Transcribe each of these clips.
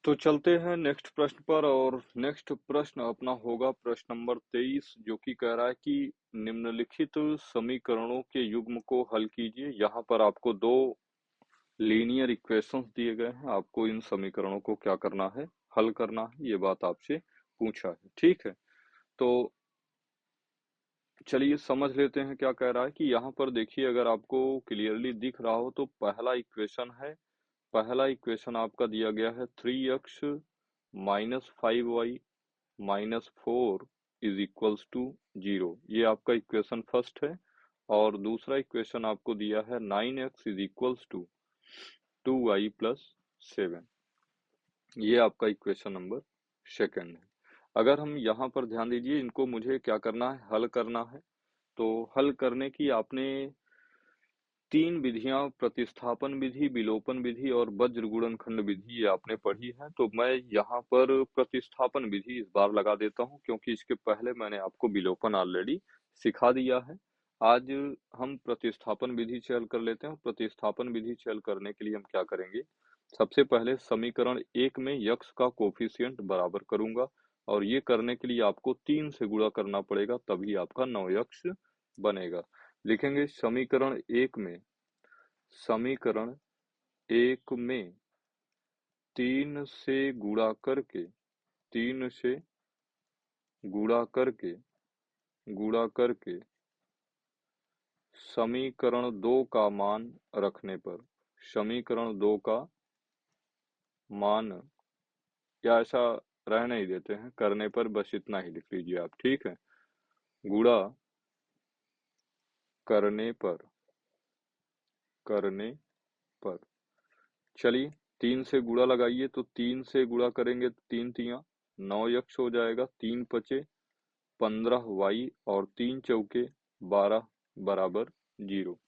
तो चलते हैं नेक्स्ट प्रश्न पर। और नेक्स्ट प्रश्न अपना होगा प्रश्न नंबर 23, जो कि कह रहा है कि निम्नलिखित समीकरणों के युग्म को हल कीजिए। यहाँ पर आपको दो लीनियर इक्वेशंस दिए गए हैं, आपको इन समीकरणों को क्या करना है, हल करना है। ये बात आपसे पूछा है, ठीक है। तो चलिए समझ लेते हैं क्या कह रहा है। कि यहाँ पर देखिए, अगर आपको क्लियरली दिख रहा हो तो पहला इक्वेशन आपका दिया गया है 3x minus 5y minus 4 is equals to 0। ये आपका इक्वेशन फर्स्ट है। और दूसरा इक्वेशन आपको दिया है 9x is equals to 2y plus 7। ये आपका इक्वेशन नंबर सेकंड है। अगर हम यहाँ पर ध्यान दीजिए, इनको मुझे क्या करना है, हल करना है। तो हल करने की आपने तीन विधियां, प्रतिस्थापन विधि, विलोपन विधि और वज्र गुणनखंड विधि, ये आपने पढ़ी है। तो मैं यहाँ पर प्रतिस्थापन विधि इस बार लगा देता हूँ, क्योंकि इसके पहले मैंने आपको विलोपन ऑलरेडी सिखा दिया है। आज हम प्रतिस्थापन विधि से हल कर लेते हैं। प्रतिस्थापन विधि से हल करने के लिए हम क्या करेंगे, सबसे पहले समीकरण एक में यक्स का कोफिशिएंट बराबर करूंगा। और ये करने के लिए आपको 3 से गुणा करना पड़ेगा, तभी आपका 9x बनेगा। लिखेंगे समीकरण एक में 3 से गुणा करके 3 से गुणा करके गुणा करके समीकरण 2 का मान रखने पर, समीकरण 2 का मान, या ऐसा रहने ही देते हैं, करने पर बस इतना ही लिख लीजिए आप, ठीक है। गुणा करने पर करने पर चलिए 3 से गुणा लगाइए। तो 3 से गुणा करेंगे तो 3 तिया 9x हो जाएगा, 3 पचे 15y और 3 चौके 12 बराबर 0।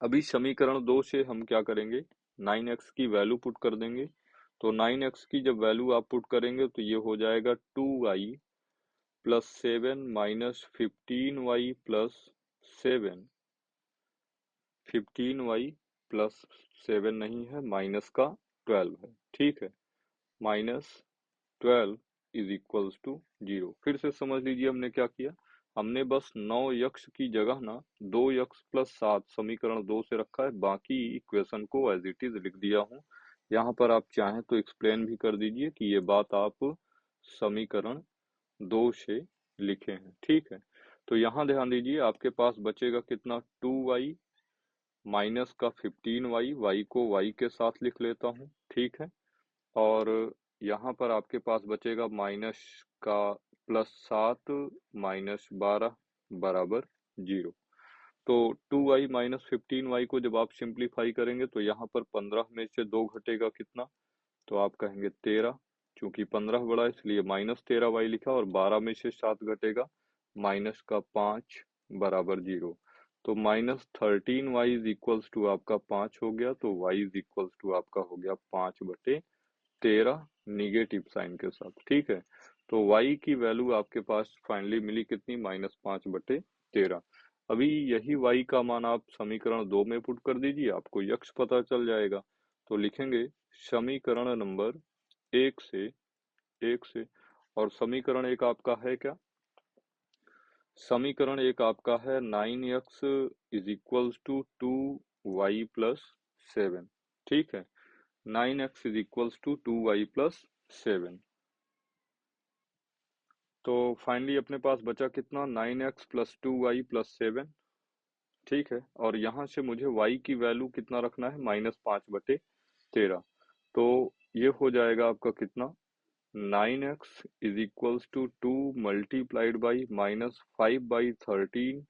अभी समीकरण 2 से हम क्या करेंगे, 9x की वैल्यू पुट कर देंगे। तो 9x की जब वैल्यू आप पुट करेंगे तो ये हो जाएगा 2y plus 7 minus 15y plus 7। 15y plus 7 नहीं है, माइनस का 12 है, ठीक है। Minus 12 is equals to 0। फिर से समझ लीजिए हमने क्या किया, हमने बस 9x की जगह ना 2x प्लस 7 समीकरण 2 से रखा है, बाकी इक्वेशन को एज इट इज लिख दिया हूँ। यहाँ पर आप चाहें तो एक्सप्लेन भी कर दीजिए कि ये बात आप समीकरण 2 से लिखे हैं, ठीक है। तो यहाँ ध्यान दीजिए, आपके पास बचेगा कितना, 2y माइनस का 15y, y को y के साथ लिख लेता हूँ, ठीक है। और यहाँ पर आपके पास बचेगा माइनस का प्लस 7 माइनस 12 बराबर 0। तो 2y माइनस 15y को जब आप सिंप्लीफाई करेंगे तो यहाँ पर 15 में से 2 घटेगा कितना, तो आप कहेंगे 13। चूंकि 15 बड़ा है इसलिए माइनस 13y लिखा, और 12 में से 7 घटेगा, माइनस का 5 बराबर 0। तो minus 13y is equals to आपका 5 हो गया। तो y इज इक्वल्स टू आपका हो गया 5/13 निगेटिव साइन के साथ, ठीक है। तो y की वैल्यू आपके पास फाइनली मिली कितनी, -5/13। अभी यही y का मान आप समीकरण 2 में पुट कर दीजिए, आपको यक्स पता चल जाएगा। तो लिखेंगे समीकरण नंबर एक से और समीकरण एक आपका है क्या, समीकरण एक आपका है 9x is equals to 2y plus 7, ठीक है। 9x is equals to 2y plus 7। तो फाइनली अपने पास बचा कितना, 9x प्लस 2y प्लस 7, ठीक है। और यहाँ से मुझे y की वैल्यू कितना रखना है, -5/13। तो ये हो जाएगा आपका कितना, 9x is equals to 2 multiplied by -5/13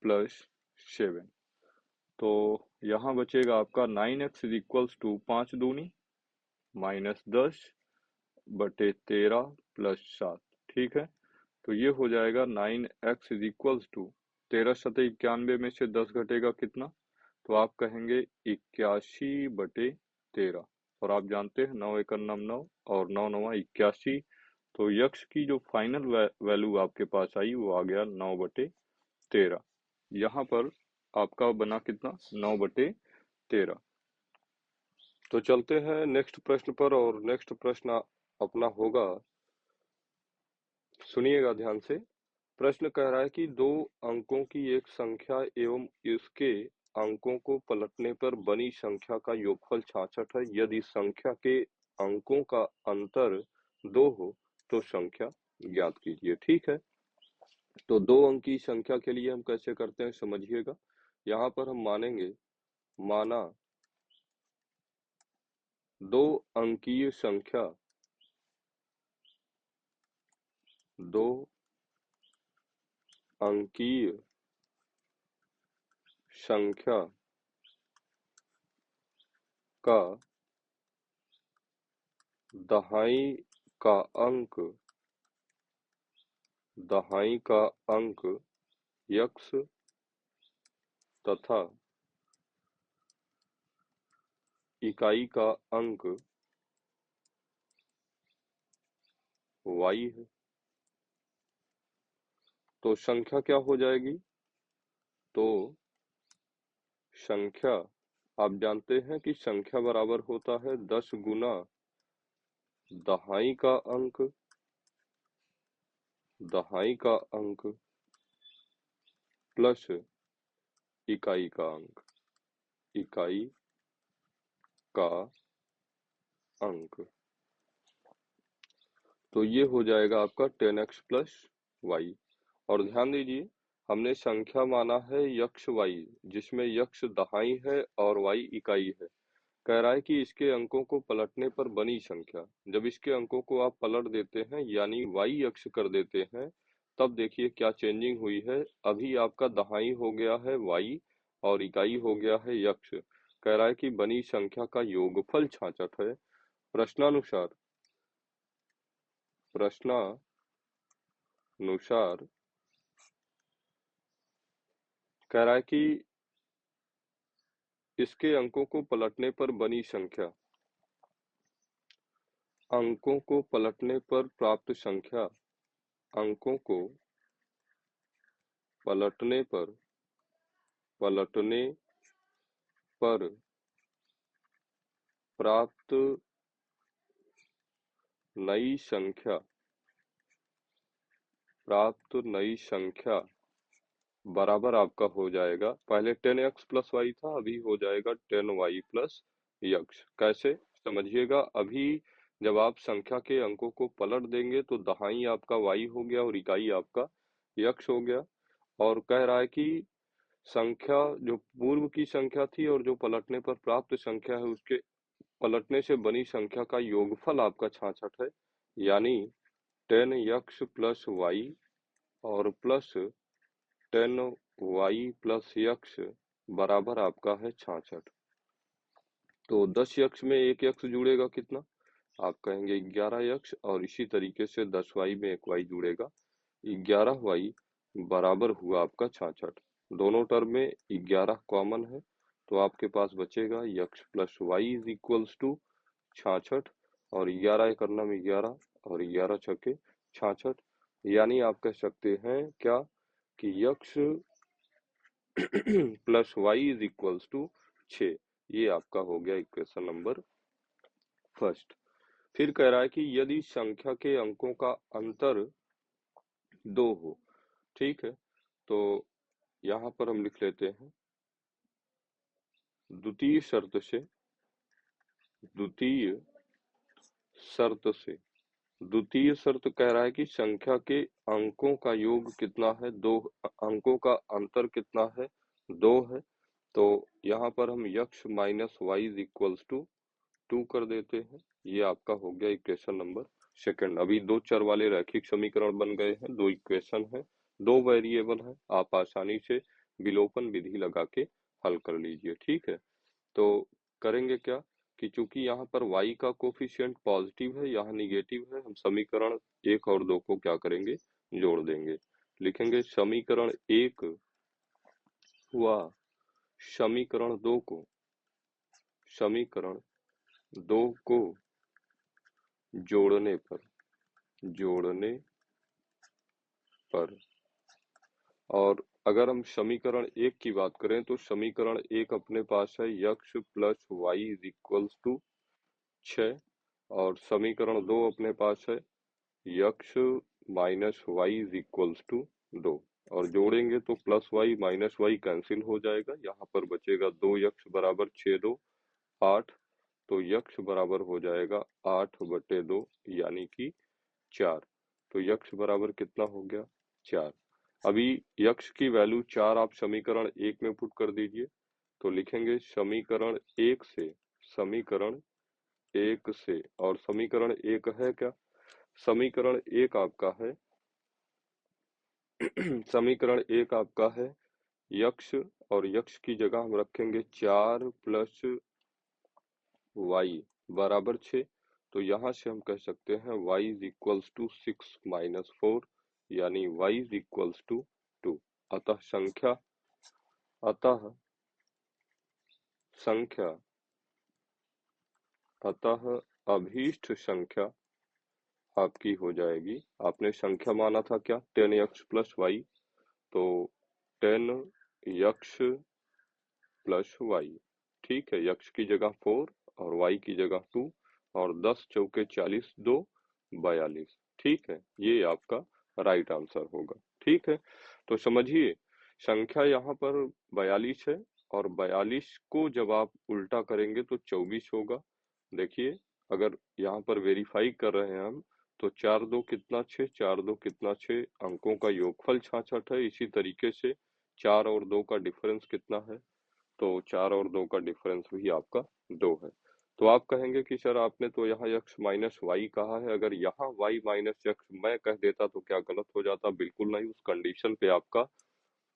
plus 7। तो यहाँ बचेगा आपका 9x इज इक्वल्स टू 5 दूनी -10/13 प्लस 7, ठीक है। तो ये हो जाएगा 9x इज इक्वल्स टू 13×91 में से 10 घटेगा कितना, तो आप कहेंगे 81/13। और आप जानते हैं 9 एकम 9 और 9 9 81। तो यक्स की जो फाइनल वैल्यू आपके पास आई वो आ गया 9/13। यहाँ पर आपका बना कितना, 9/13। तो चलते हैं नेक्स्ट प्रश्न पर, और नेक्स्ट प्रश्न अपना होगा, सुनिएगा ध्यान से। प्रश्न कह रहा है कि दो अंकों की एक संख्या एवं इसके अंकों को पलटने पर बनी संख्या का योगफल 66 है। यदि संख्या के अंकों का अंतर 2 हो तो संख्या ज्ञात कीजिए। ठीक है, तो दो अंकी संख्या के लिए हम कैसे करते हैं समझिएगा। यहाँ पर हम मानेंगे, माना दो अंकीय संख्या, दो अंकीय संख्या का दहाई का अंक, दहाई का अंक यक्स तथा इकाई का अंक वाई है। तो संख्या क्या हो जाएगी? तो संख्या, आप जानते हैं कि संख्या बराबर होता है 10 गुना दहाई का अंक, दहाई का अंक प्लस इकाई का अंक, इकाई का अंक। तो ये हो जाएगा आपका 10x प्लस वाई। और ध्यान दीजिए, हमने संख्या माना है यक्ष वाई, जिसमें यक्ष दहाई है और वाई इकाई है। कह रहा है कि इसके अंकों को पलटने पर बनी संख्या। जब इसके अंकों को आप पलट देते हैं यानी वाई यक्ष कर देते हैं, तब देखिए क्या चेंजिंग हुई है। अभी आपका दहाई हो गया है वाई और इकाई हो गया है यक्ष। कह रहा है कि बनी संख्या का योगफल 66 है। प्रश्नानुसार, प्रश्नानुसार कह रहा है कि इसके अंकों को पलटने पर बनी संख्या, अंकों को पलटने पर प्राप्त संख्या, अंकों को पलटने पर, पलटने पर प्राप्त नई संख्या, प्राप्त नई संख्या बराबर आपका हो जाएगा, पहले 10x प्लस वाई था, अभी हो जाएगा 10y प्लस यक्ष। कैसे समझिएगा, अभी जब आप संख्या के अंकों को पलट देंगे तो दहाई आपका y हो गया और इकाई आपका यक्ष हो गया। और कह रहा है कि संख्या जो पूर्व की संख्या थी और जो पलटने पर प्राप्त संख्या है, उसके पलटने से बनी संख्या का योगफल आपका 66 है। यानी 10x प्लस वाई और प्लस 10y प्लस यक्ष बराबर आपका है 66। तो 10 यक्ष में एक यक्ष जुड़ेगा कितना? आप कहेंगे 11 यक्ष, और इसी तरीके से 10y में एक y जुड़ेगा, 11y बराबर हुआ आपका 66। दोनों टर्म में 11 कॉमन है, तो आपके पास बचेगा X plus Y is equals to 66, और 11 एक नाम 11 और 11 छक्के 66। यानी आप कह सकते हैं क्या कि X plus Y is equals to 6। ये आपका हो गया इक्वेशन नंबर फर्स्ट। फिर कह रहा है कि यदि संख्या के अंकों का अंतर 2 हो, ठीक है, तो यहाँ पर हम लिख लेते हैं द्वितीय शर्त से, द्वितीय शर्त से, द्वितीय शर्त कह रहा है कि संख्या के अंकों का योग कितना है? 2, अंकों का अंतर कितना है? 2 है। तो यहाँ पर हम X minus Y is equals to 2 कर देते हैं। ये आपका हो गया इक्वेशन नंबर सेकंड। अभी दो चर वाले रैखिक समीकरण बन गए हैं, दो इक्वेशन है, दो वेरिएबल है, आप आसानी से विलोपन विधि लगा के हल कर लीजिए। ठीक है, तो करेंगे क्या कि चूंकि यहाँ पर y का कोफिशिएंट पॉजिटिव है, यहाँ निगेटिव है, हम समीकरण 1 और 2 को क्या करेंगे? जोड़ देंगे। लिखेंगे समीकरण 1 हुआ समीकरण 2 को, समीकरण 2 को जोड़ने पर, जोड़ने पर, और अगर हम समीकरण 1 की बात करें तो समीकरण 1 अपने पास है X plus Y is equals to 6 और समीकरण 2 अपने पास है X minus Y is equals to 2 और जोड़ेंगे तो plus Y minus Y cancel हो जाएगा, यहाँ पर बचेगा 2 यक्ष बराबर 6 2 8, तो यक्ष बराबर हो जाएगा 8/2 यानी कि 4। तो यक्ष बराबर कितना हो गया 4। अभी यक्ष की वैल्यू 4 आप समीकरण 1 में पुट कर दीजिए, तो लिखेंगे समीकरण 1 से और समीकरण 1 है क्या, समीकरण 1 आपका है समीकरण 1 आपका है यक्ष और यक्ष की जगह हम रखेंगे 4 प्लस वाई बराबर 6, तो यहाँ से हम कह सकते हैं y is equals to 6 minus 4 यानी y इज इक्वल्स टू 2। अतः संख्या अतः अभीष्ट संख्या आपकी हो जाएगी, आपने संख्या माना था क्या 10x प्लस वाई, तो 10x प्लस वाई, ठीक है, यक्ष की जगह 4 और वाई की जगह 2 और 10 चौके 40 2 42, ठीक है, ये आपका राइट आंसर होगा। ठीक है, तो समझिए संख्या यहाँ पर 42 है और 42 को जब आप उल्टा करेंगे तो 24 होगा। देखिए अगर यहाँ पर वेरीफाई कर रहे हैं हम तो 4 2 कितना 6, 4 2 कितना 6, अंकों का योगफल 66 है। इसी तरीके से 4 और 2 का डिफरेंस कितना है, तो 4 और 2 का डिफरेंस भी आपका 2 है। तो आप कहेंगे कि सर आपने तो यहाँ यक्ष माइनस वाई कहा है, अगर यहाँ वाई माइनस यक्ष मैं कह देता तो क्या गलत हो जाता? बिल्कुल नहीं, उस कंडीशन पे आपका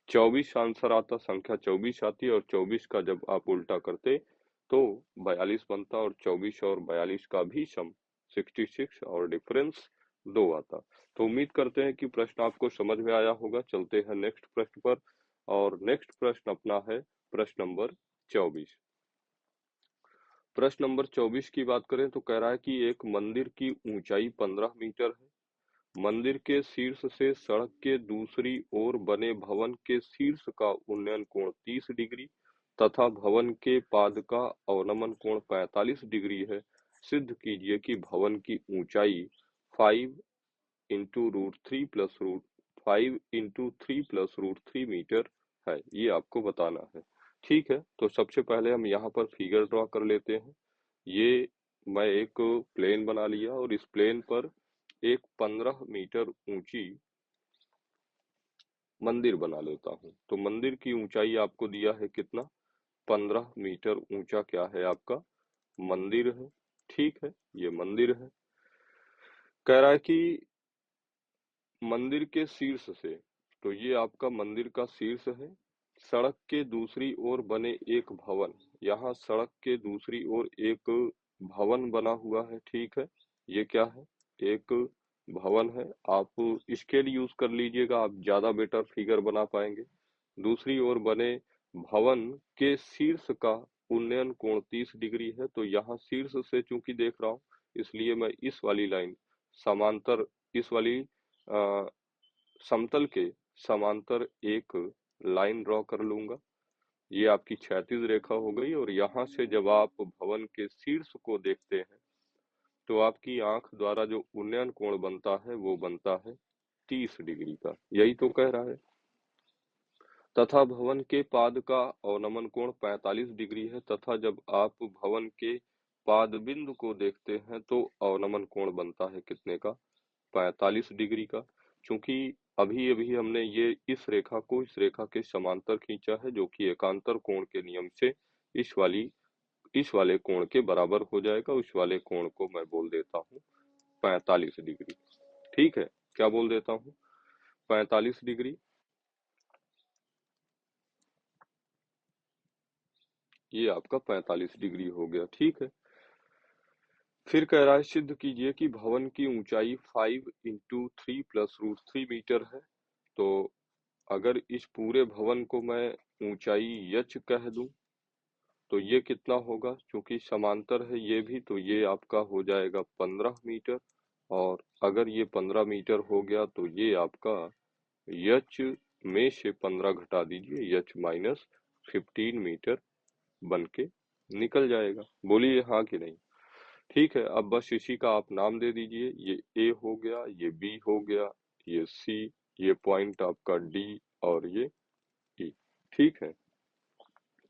24 आंसर आता, संख्या 24 आती और 24 का जब आप उल्टा करते तो 42 बनता और 24 और 42 का भी सम 66 और डिफरेंस 2 आता। तो उम्मीद करते हैं कि प्रश्न आपको समझ में आया होगा। चलते हैं नेक्स्ट प्रश्न पर और नेक्स्ट प्रश्न अपना है प्रश्न नंबर 24। प्रश्न नंबर 24 की बात करें तो कह रहा है कि एक मंदिर की ऊंचाई 15 मीटर है, मंदिर के शीर्ष से सड़क के दूसरी ओर बने भवन के शीर्ष का उन्नयन कोण 30 डिग्री तथा भवन के पाद का अवनमन कोण 45 डिग्री है। सिद्ध कीजिए कि भवन की ऊंचाई 5 into root three plus root 5 × 3 + √3 metre है, ये आपको बताना है। ठीक है, तो सबसे पहले हम यहाँ पर फिगर ड्रॉ कर लेते हैं। ये मैं एक प्लेन बना लिया और इस प्लेन पर एक 15 मीटर ऊंची मंदिर बना लेता हूँ। तो मंदिर की ऊंचाई आपको दिया है कितना, 15 मीटर ऊंचा क्या है आपका मंदिर है। ठीक है, ये मंदिर है। कह रहा है कि मंदिर के शीर्ष से, तो ये आपका मंदिर का शीर्ष है, सड़क के दूसरी ओर बने एक भवन, यहाँ सड़क के दूसरी ओर एक भवन बना हुआ है। ठीक है, ये क्या है, एक भवन है। आप स्केल यूज कर लीजिएगा, आप ज्यादा बेटर फिगर बना पाएंगे। दूसरी ओर बने भवन के शीर्ष का उन्नयन कोण 30 डिग्री है, तो यहाँ शीर्ष से चूंकि देख रहा हूँ इसलिए मैं इस वाली लाइन समांतर, इस वाली अ, समतल के समांतर एक लाइन ड्रॉ कर लूंगा। ये आपकी क्षैतिज रेखा हो गई और यहाँ से जब आप भवन के शीर्ष को देखते हैं तो आपकी आंख द्वारा जो उन्नयन कोण बनता है वो बनता है 30 डिग्री का, यही तो कह रहा है। तथा भवन के पाद का अवनमन कोण 45 डिग्री है तथा जब आप भवन के पाद बिंदु को देखते हैं तो अवनमन कोण बनता है कितने का, 45 डिग्री का। चूंकि अभी अभी हमने ये इस रेखा को इस रेखा के समांतर खींचा है जो कि एकांतर कोण के नियम से इस वाले कोण के बराबर हो जाएगा। उस वाले कोण को मैं बोल देता हूँ 45 डिग्री। ठीक है, क्या बोल देता हूँ 45 डिग्री, ये आपका 45 डिग्री हो गया। ठीक है, फिर कह रहा है सिद्ध कीजिए कि भवन की ऊंचाई 5 × 3 + √3 मीटर है। तो अगर इस पूरे भवन को मैं ऊंचाई यच कह दूं तो ये कितना होगा, क्योंकि समांतर है ये भी, तो ये आपका हो जाएगा 15 मीटर। और अगर ये 15 मीटर हो गया तो ये आपका यच में से 15 घटा दीजिए, h माइनस 15 मीटर बन के निकल जाएगा। बोलिए हाँ कि नहीं। ठीक है, अब बस इसी का आप नाम दे दीजिए, ये ए हो गया, ये बी हो गया, ये सी, ये पॉइंट आपका डी और ये ई। ठीक है,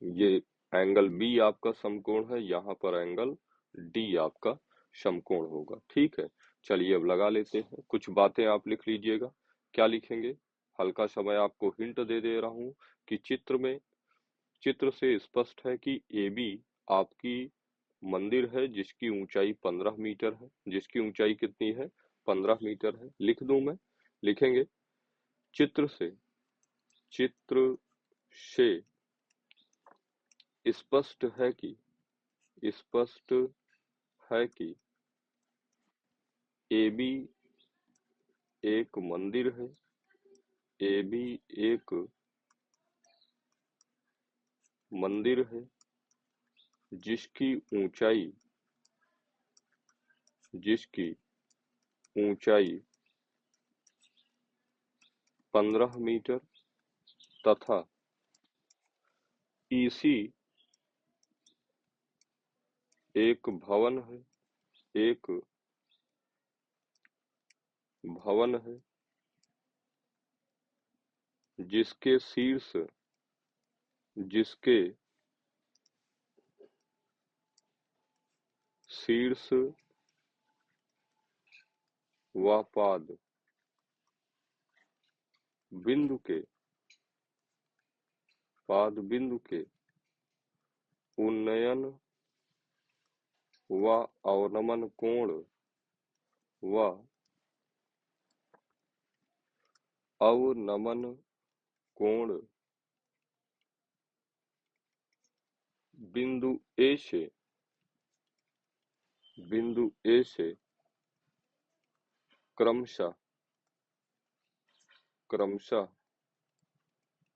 ये एंगल बी आपका समकोण है, यहाँ पर एंगल डी आपका समकोण होगा। ठीक है, चलिए अब लगा लेते हैं। कुछ बातें आप लिख लीजिएगा। क्या लिखेंगे? हल्का सा मैं आपको हिंट दे रहा हूँ कि चित्र से स्पष्ट है कि ए बी आपकी मंदिर है जिसकी ऊंचाई 15 मीटर है। जिसकी ऊंचाई कितनी है? 15 मीटर है। लिख दूं मैं? लिखेंगे, चित्र से स्पष्ट है कि ए बी एक मंदिर है। ए बी एक मंदिर है जिसकी ऊंचाई 15 मीटर तथा ईसी एक भवन है जिसके शीर्ष व पाद बिंदु के उन्नयन व अवनमन कोण बिंदु ए से क्रमशः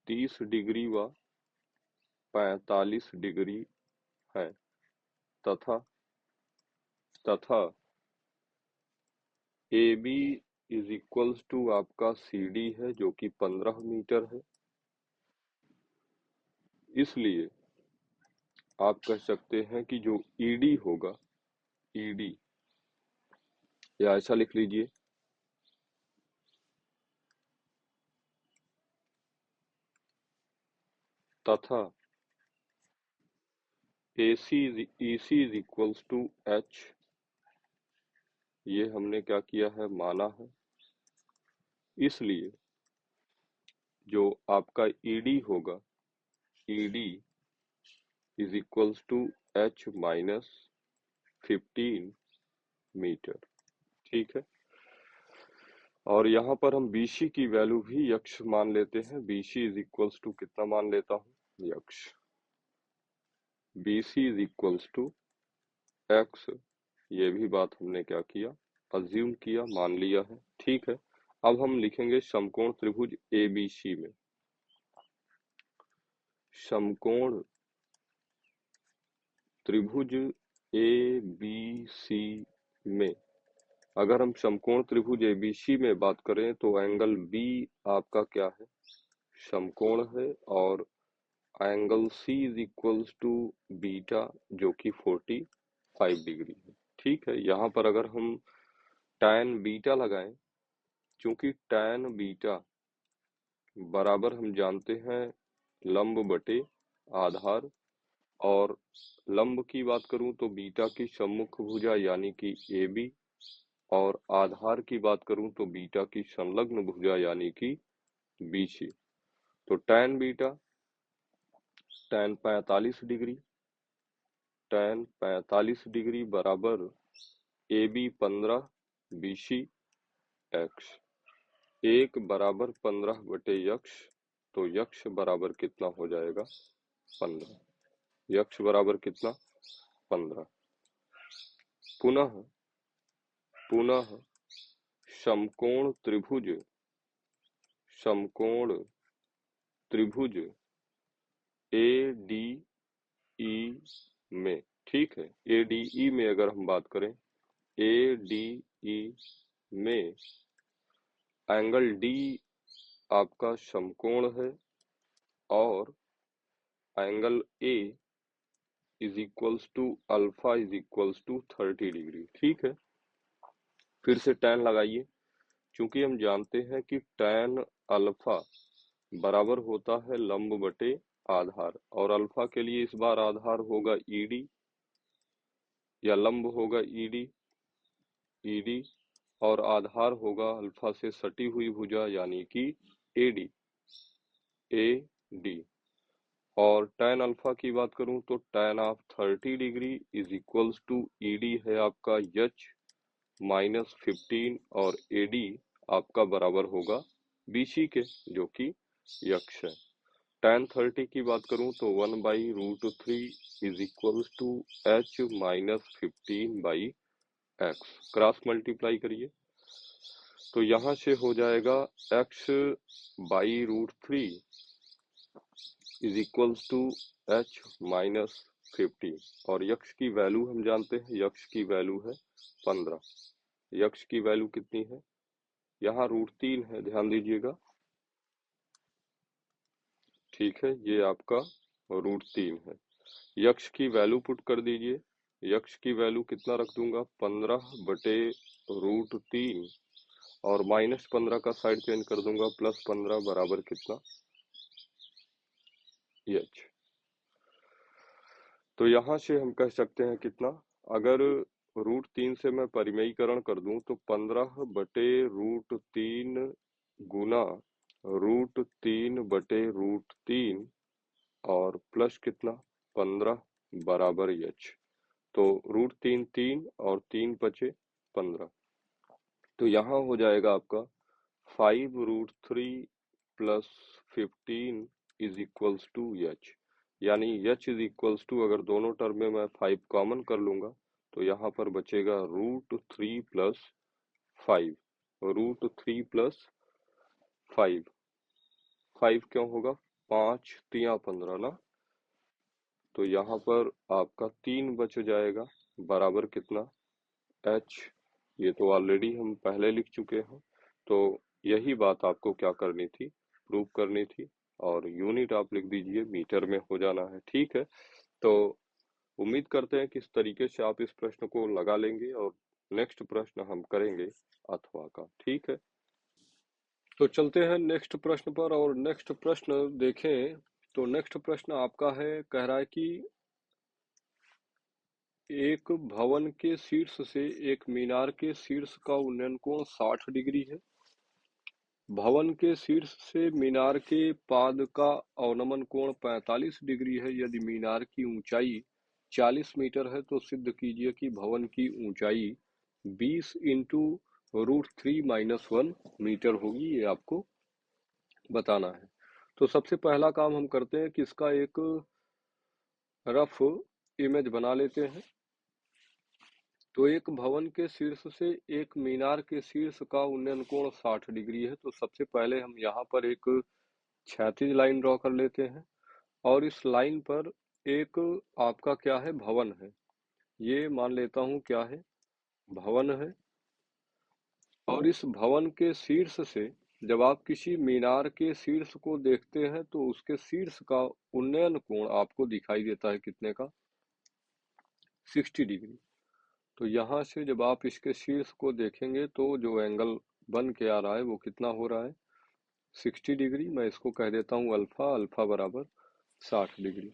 30 डिग्री व 45 डिग्री है तथा A B is equals to आपका सी डी है जो कि 15 मीटर है। इसलिए आप कह सकते हैं कि जो ईडी होगा, ईडी, या ऐसा लिख लीजिए, तथा AC is equals to H, ये हमने क्या किया है? माना है। इसलिए जो आपका ईडी होगा, ED is equals to H minus 15 metre. ठीक है, और यहाँ पर हम BC की वैल्यू भी यक्ष मान लेते हैं। BC इज इक्वल्स टू कितना मान लेता हूँ? X. BC is equals to X, ये भी बात हमने क्या किया? अज्यूम किया, मान लिया है। ठीक है, अब हम लिखेंगे समकोण त्रिभुज ABC में। समकोण त्रिभुज ABC में अगर हम समकोण त्रिभुज ABC में बात करें तो एंगल B आपका क्या है? समकोण है, और angle C is equals to beta जो कि 45 डिग्री है। ठीक है, यहाँ पर अगर हम tan बीटा लगाएं, चूंकि tan बीटा बराबर हम जानते हैं लंब बटे आधार, और लंब की बात करूं तो बीटा की सम्मुख भुजा यानी कि AB, और आधार की बात करूं तो बीटा की संलग्न भुजा यानी कि BC। तो tan beta tan 45 degree, tan 45 degree बराबर AB 15 BC x, एक बराबर 15 बटे यक्ष, तो यक्ष बराबर कितना हो जाएगा? 15। यक्ष बराबर कितना? 15। पुनः समकोण त्रिभुज ADE में, ठीक है, ADE में अगर हम बात करें, ADE में एंगल D आपका समकोण है और angle A is equals to alpha is equals to 30 degree. ठीक है, फिर से tan लगाइए, क्योंकि हम जानते हैं कि tan अल्फा बराबर होता है लंब बटे आधार, और अल्फा के लिए इस बार आधार होगा ईडी या लंब होगा ईडी और आधार होगा अल्फा से सटी हुई भुजा यानी कि एडी एडी। और tan अल्फा की बात करूं तो tan of 30 degree is equals to ED है आपका एच माइनस 15 और एडी आपका बराबर होगा बीसी के, जो कि यक्ष है। tan 30 की बात करूं तो 1/√3 is equals to H minus 15 by X. Cross multiply करिए तो यहाँ से हो जाएगा x/√3 is equals to H minus 15 और यक्ष की वैल्यू हम जानते हैं, यक्ष की वैल्यू है 15। यक्ष की वैल्यू कितनी है, यहाँ √3 है, ध्यान दीजिएगा। ठीक है, ये आपका √3 है। यक्ष की वैल्यू पुट कर दीजिए, यक्ष की वैल्यू कितना रख दूंगा 15/√3 और -15 का साइड चेंज कर दूंगा +15 बराबर कितना एच। तो यहाँ से हम कह सकते हैं कितना, अगर √3 से मैं परिमेयीकरण कर दूं तो 15/√3 गुना √3/√3 और प्लस कितना 15 बराबर एच। तो √3 3 और 3 बचे 15, तो यहाँ हो जाएगा आपका 5√3 plus 15 is equals to H, यानी एच इज इक्वल्स टू, अगर दोनों टर्म में मैं 5 कॉमन कर लूंगा तो यहाँ पर बचेगा √3 प्लस 5, √3 प्लस 5, 5 क्यों होगा 5 3 15 ना, तो यहाँ पर आपका 3 बच जाएगा बराबर कितना एच। ये तो ऑलरेडी हम पहले लिख चुके हैं, तो यही बात आपको क्या करनी थी, प्रूव करनी थी, और यूनिट आप लिख दीजिए, मीटर में हो जाना है। ठीक है, तो उम्मीद करते हैं कि इस तरीके से आप इस प्रश्न को लगा लेंगे और नेक्स्ट प्रश्न हम करेंगे अथवा का। ठीक है, तो चलते हैं नेक्स्ट प्रश्न पर, और नेक्स्ट प्रश्न देखें तो नेक्स्ट प्रश्न आपका है, कह रहा है कि एक भवन के शीर्ष से एक मीनार के शीर्ष का उन्नयन कोण 60 डिग्री है। भवन के शीर्ष से मीनार के पाद का अवनमन कोण 45 डिग्री है। यदि मीनार की ऊंचाई 40 मीटर है तो सिद्ध कीजिए कि भवन की ऊंचाई 20 इंटू √3 - 1 मीटर होगी। ये आपको बताना है। तो सबसे पहला काम हम करते हैं कि इसका एक रफ इमेज बना लेते हैं। तो एक भवन के शीर्ष से एक मीनार के शीर्ष का उन्नयन कोण 60 डिग्री है। तो सबसे पहले हम यहाँ पर एक क्षैतिज लाइन ड्रॉ कर लेते हैं, और इस लाइन पर एक आपका क्या है, भवन है। ये मान लेता हूँ क्या है, भवन है। और इस भवन के शीर्ष से जब आप किसी मीनार के शीर्ष को देखते हैं तो उसके शीर्ष का उन्नयन कोण आपको दिखाई देता है कितने का, 60 डिग्री। तो यहाँ से जब आप इसके शीर्ष को देखेंगे तो जो एंगल बन के आ रहा है वो कितना हो रहा है, 60 डिग्री। मैं इसको कह देता हूँ अल्फा, अल्फा बराबर 60 डिग्री।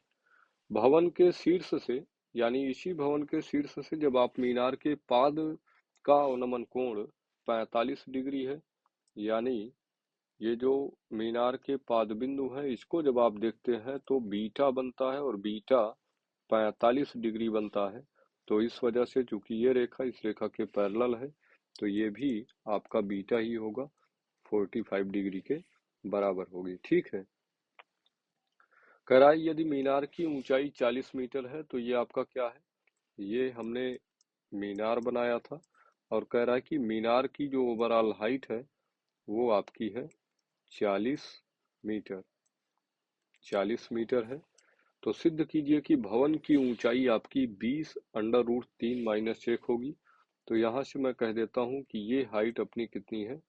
भवन के शीर्ष से, यानी इसी भवन के शीर्ष से जब आप मीनार के पाद का अवनमन कोण 45 डिग्री है, यानी ये जो मीनार के पाद बिंदु है इसको जब आप देखते हैं तो बीटा बनता है, और बीटा 45 डिग्री बनता है। तो इस वजह से चूंकि ये रेखा इस रेखा के पैरेलल है तो ये भी आपका बीटा ही होगा, 45 डिग्री के बराबर होगी। ठीक है, कह रहा है यदि मीनार की ऊंचाई 40 मीटर है तो ये आपका क्या है, ये हमने मीनार बनाया था, और कह रहा है कि मीनार की जो ओवरऑल हाइट है वो आपकी है 40 मीटर, 40 मीटर है। तो सिद्ध कीजिए कि भवन की ऊंचाई आपकी 20√3 - 1 होगी। तो यहाँ से मैं कह देता हूँ कि ये हाइट अपनी कितनी है,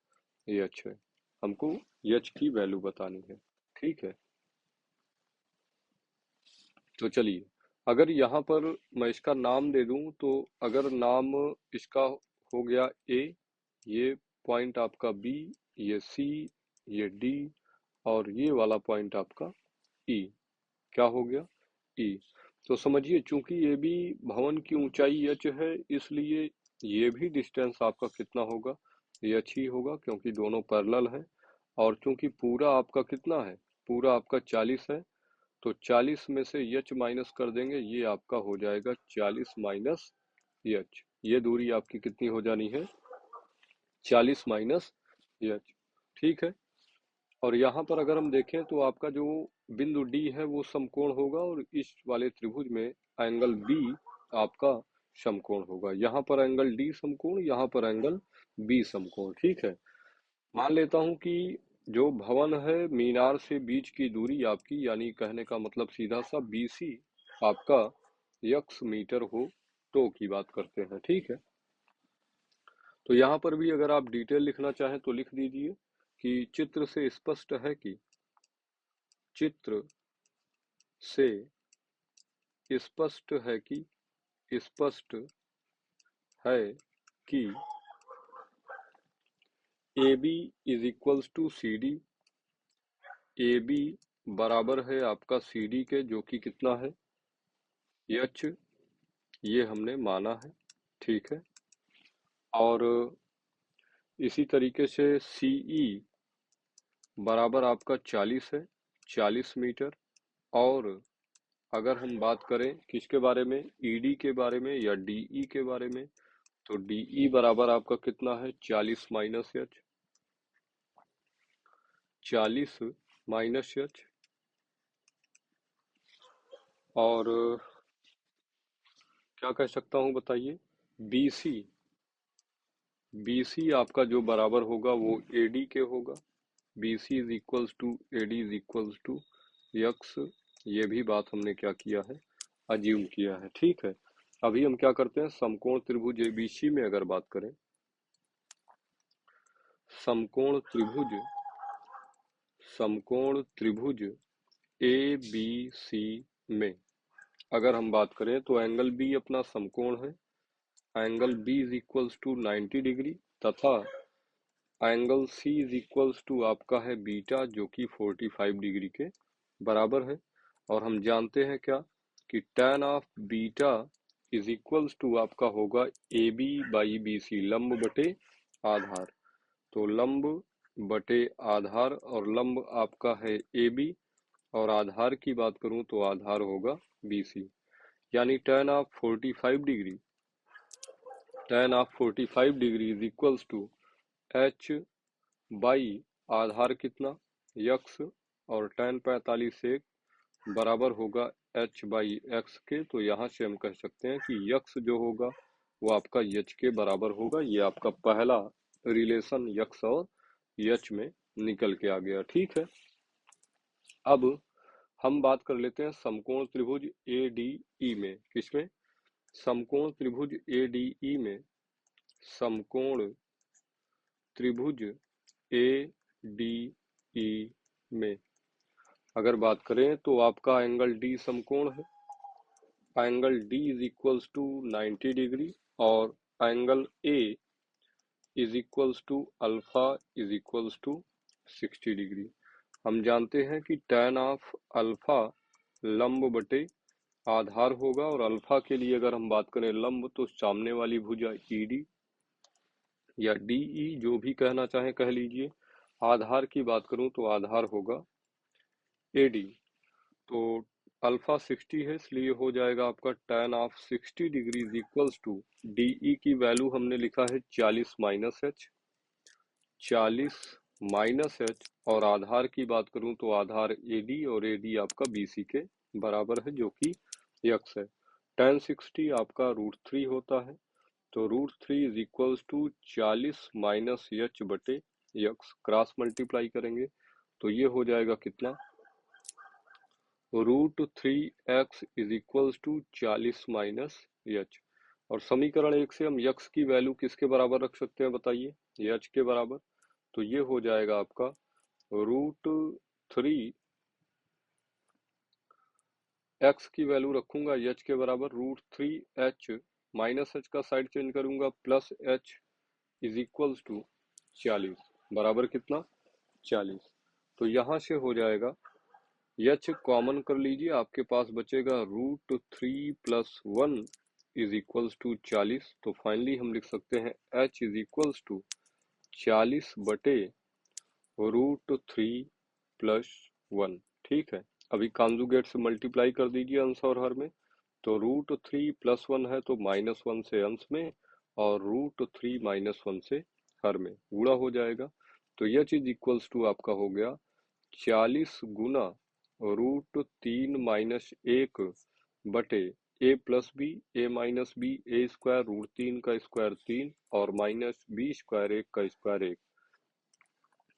ये अच्छा है, हमको एच की वैल्यू बतानी है। ठीक है, तो चलिए, अगर यहाँ पर मैं इसका नाम दे दूं, तो अगर नाम इसका हो गया ए, ये पॉइंट आपका बी, ये सी, ये डी, और ये वाला पॉइंट आपका ई, क्या हो गया, ई। तो समझिए, चूंकि ये भी भवन की ऊंचाई एच है, इसलिए ये भी डिस्टेंस आपका कितना होगा, एच ही होगा, क्योंकि दोनों पैरेलल है। और चूंकि पूरा आपका कितना है, पूरा आपका 40 है, तो 40 में से एच माइनस कर देंगे, ये आपका हो जाएगा 40 माइनस एच। ये दूरी आपकी कितनी हो जानी है, 40 माइनस एच। ठीक है, और यहाँ पर अगर हम देखें तो आपका जो बिंदु डी है वो समकोण होगा, और इस वाले त्रिभुज में एंगल बी आपका समकोण होगा। यहाँ पर एंगल डी समकोण, यहाँ पर एंगल बी समकोण। ठीक है, मान लेता हूं कि जो भवन है मीनार से बीच की दूरी आपकी, यानी कहने का मतलब सीधा सा बीसी आपका यक्स मीटर हो, तो की बात करते हैं। ठीक है, तो यहाँ पर भी अगर आप डिटेल लिखना चाहें तो लिख दीजिए कि चित्र से स्पष्ट है कि, चित्र से स्पष्ट है कि, स्पष्ट है कि A B is equals to C D, A B बराबर है आपका सी डी के, जो कि कितना है, एच, ये हमने माना है। ठीक है, और इसी तरीके से सी ई बराबर आपका 40 है, 40 मीटर। और अगर हम बात करें किसके बारे में, ईडी के बारे में या डीई के बारे में, तो डीई बराबर आपका कितना है, 40 माइनस एच, 40 माइनस एच। और क्या कह सकता हूँ बताइए, बीसी, बीसी आपका जो बराबर होगा वो एडी के होगा। BC is equals to AD is equals to X. ये भी बात हमने क्या किया है, अज्यूम किया है। ठीक है, अभी हम क्या करते हैं, समकोण त्रिभुज एबीसी में अगर बात करें, समकोण त्रिभुज, समकोण त्रिभुज ए बी सी में अगर हम बात करें, तो एंगल बी अपना समकोण है, angle B is equals to 90 डिग्री, तथा angle C is equals to आपका है बीटा, जो कि 45 डिग्री के बराबर है। और हम जानते हैं क्या, कि tan of beta is equals to आपका होगा A B by B C, लंब बटे आधार। तो लंब बटे आधार, और लंब आपका है ए बी, और आधार की बात करूं तो आधार होगा बी सी। यानी tan of 45 degree, tan of 45 degree is equals to H by आधार कितना, यक्स, और tan 45 से बराबर होगा एच बाई एक्स के। तो यहाँ से हम कह सकते हैं कि यक्स जो होगा वो आपका एच के बराबर होगा। ये आपका पहला रिलेशन यक्स और एच में निकल के आ गया। ठीक है, अब हम बात कर लेते हैं समकोण त्रिभुज ए डी ई में। किसमें, समकोण त्रिभुज ए डी ई में, समकोण त्रिभुज ए डी ई में अगर बात करें, तो आपका एंगल डी समकोण है, angle D is equals to 90 degree, और angle A is equals to alpha is equals to 60 degree. हम जानते हैं कि tan ऑफ अल्फा लंब बटे आधार होगा, और अल्फा के लिए अगर हम बात करें लंब, तो सामने वाली भुजा ईडी या डीई, जो भी कहना चाहें कह लीजिए। आधार की बात करूं तो आधार होगा एडी। तो अल्फा 60 है, इसलिए हो जाएगा आपका tan of 60 degree is equals to, DE की वैल्यू हमने लिखा है 40 माइनस एच, 40 माइनस एच। और आधार की बात करूं तो आधार एडी, और एडी आपका बीसी के बराबर है, जो कि यक्स है। tan 60 आपका √3 होता है, तो √3 is equals to 40 minus H बटे यक्स, क्रॉस मल्टीप्लाई करेंगे तो ये हो जाएगा कितना, √3x is equals to 40 minus H. और समीकरण 1 से हम यक्स की वैल्यू किसके बराबर रख सकते हैं बताइए, एच के बराबर। तो ये हो जाएगा आपका √3 x की वैल्यू रखूंगा h के बराबर √3h, माइनस h का साइड चेंज करूंगा plus h is equals to 40, बराबर कितना 40। तो यहाँ से हो जाएगा h कॉमन कर लीजिए, आपके पास बचेगा √3 + 1 इज इक्वल्स टू 40। तो फाइनली हम लिख सकते हैं h इज इक्वल्स टू 40 बटे √3 + 1। ठीक है, अभी कॉन्जुगेट से मल्टीप्लाई कर दीजिए अंश और हर में। तो √3 + 1 है तो -1 से अंश में और √3 - 1 से हर में गुणा हो जाएगा। तो यह चीज इक्वल्स टू आपका हो गया 40 गुना √3 - 1 बटे a + b, a - b, a² √3 का स्क्वायर 3 और माइनस b² 1 का स्क्वायर 1।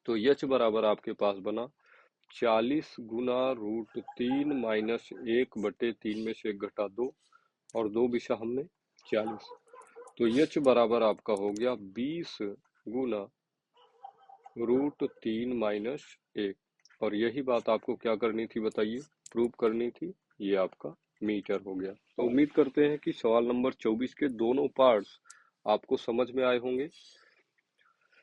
तो h बराबर आपके पास बना 40 गुना √3 - 1 बटे 3 में से 1 घटा 2 और 2 बिछा हमने 40। तो h बराबर आपका हो गया 20 गुना √3 - 1। और यही बात आपको क्या करनी थी बताइए, प्रूव करनी थी। ये आपका मीटर हो गया। तो उम्मीद करते हैं कि सवाल नंबर 24 के दोनों पार्ट्स आपको समझ में आए होंगे।